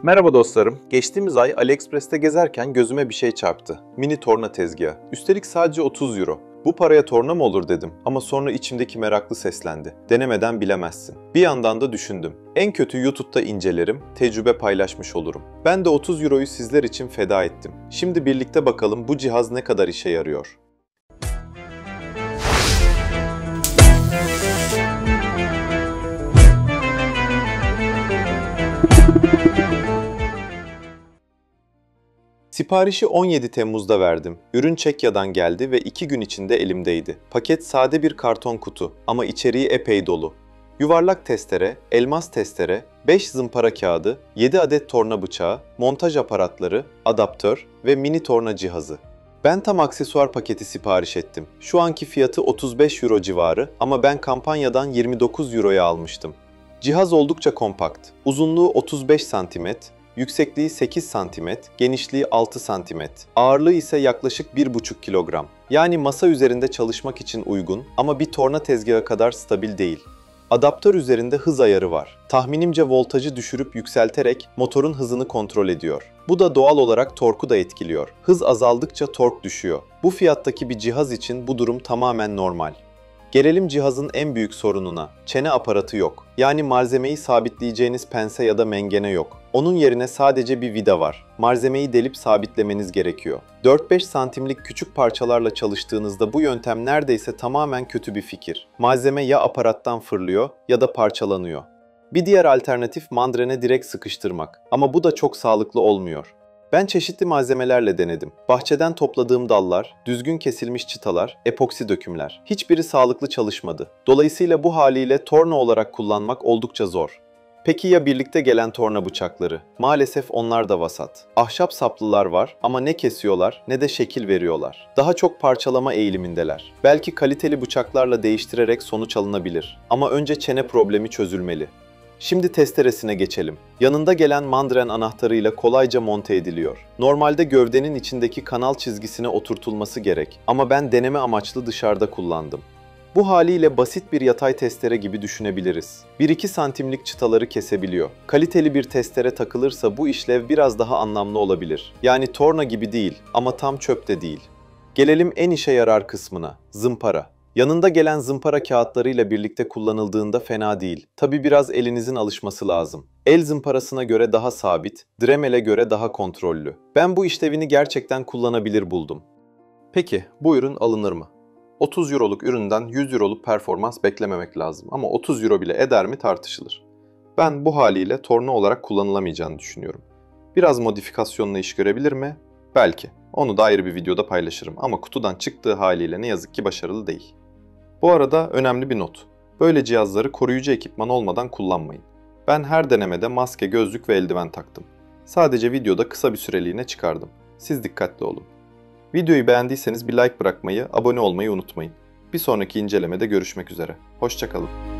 Merhaba dostlarım. Geçtiğimiz ay AliExpress'te gezerken gözüme bir şey çarptı. Mini torna tezgahı. Üstelik sadece 30 euro. Bu paraya torna mı olur dedim ama sonra içimdeki meraklı seslendi. Denemeden bilemezsin. Bir yandan da düşündüm. En kötü YouTube'da incelerim, tecrübe paylaşmış olurum. Ben de 30 euroyu sizler için feda ettim. Şimdi birlikte bakalım bu cihaz ne kadar işe yarıyor. Siparişi 17 Temmuz'da verdim. Ürün Çekya'dan geldi ve 2 gün içinde elimdeydi. Paket sade bir karton kutu ama içeriği epey dolu. Yuvarlak testere, elmas testere, 5 zımpara kağıdı, 7 adet torna bıçağı, montaj aparatları, adaptör ve mini torna cihazı. Ben tam aksesuar paketi sipariş ettim. Şu anki fiyatı 35 euro civarı ama ben kampanyadan 29 euroya almıştım. Cihaz oldukça kompakt. Uzunluğu 35 cm, yüksekliği 8 cm, genişliği 6 cm. Ağırlığı ise yaklaşık 1,5 kilogram. Yani masa üzerinde çalışmak için uygun ama bir torna tezgahı kadar stabil değil. Adaptör üzerinde hız ayarı var. Tahminimce voltajı düşürüp yükselterek motorun hızını kontrol ediyor. Bu da doğal olarak torku da etkiliyor. Hız azaldıkça tork düşüyor. Bu fiyattaki bir cihaz için bu durum tamamen normal. Gelelim cihazın en büyük sorununa. Çene aparatı yok. Yani malzemeyi sabitleyeceğiniz pense ya da mengene yok. Onun yerine sadece bir vida var. Malzemeyi delip sabitlemeniz gerekiyor. 4-5 santimlik küçük parçalarla çalıştığınızda bu yöntem neredeyse tamamen kötü bir fikir. Malzeme ya aparattan fırlıyor ya da parçalanıyor. Bir diğer alternatif mandrene direkt sıkıştırmak. Ama bu da çok sağlıklı olmuyor. Ben çeşitli malzemelerle denedim. Bahçeden topladığım dallar, düzgün kesilmiş çıtalar, epoksi dökümler. Hiçbiri sağlıklı çalışmadı. Dolayısıyla bu haliyle torna olarak kullanmak oldukça zor. Peki ya birlikte gelen torna bıçakları? Maalesef onlar da vasat. Ahşap saplılar var ama ne kesiyorlar ne de şekil veriyorlar. Daha çok parçalama eğilimindeler. Belki kaliteli bıçaklarla değiştirerek sonuç alınabilir. Ama önce çene problemi çözülmeli. Şimdi testeresine geçelim. Yanında gelen mandren anahtarıyla kolayca monte ediliyor. Normalde gövdenin içindeki kanal çizgisine oturtulması gerek ama ben deneme amaçlı dışarıda kullandım. Bu haliyle basit bir yatay testere gibi düşünebiliriz. 1-2 santimlik çıtaları kesebiliyor. Kaliteli bir testere takılırsa bu işlev biraz daha anlamlı olabilir. Yani torna gibi değil ama tam çöp de değil. Gelelim en işe yarar kısmına, zımpara. Yanında gelen zımpara kağıtlarıyla birlikte kullanıldığında fena değil. Tabi biraz elinizin alışması lazım. El zımparasına göre daha sabit, Dremel'e göre daha kontrollü. Ben bu işlevini gerçekten kullanabilir buldum. Peki bu ürün alınır mı? 30 euroluk üründen 100 euroluk performans beklememek lazım ama 30 euro bile eder mi tartışılır. Ben bu haliyle torna olarak kullanılamayacağını düşünüyorum. Biraz modifikasyonla iş görebilir mi? Belki. Onu da ayrı bir videoda paylaşırım ama kutudan çıktığı haliyle ne yazık ki başarılı değil. Bu arada önemli bir not. Böyle cihazları koruyucu ekipman olmadan kullanmayın. Ben her denemede maske, gözlük ve eldiven taktım. Sadece videoda kısa bir süreliğine çıkardım. Siz dikkatli olun. Videoyu beğendiyseniz bir like bırakmayı, abone olmayı unutmayın. Bir sonraki incelemede görüşmek üzere. Hoşça kalın.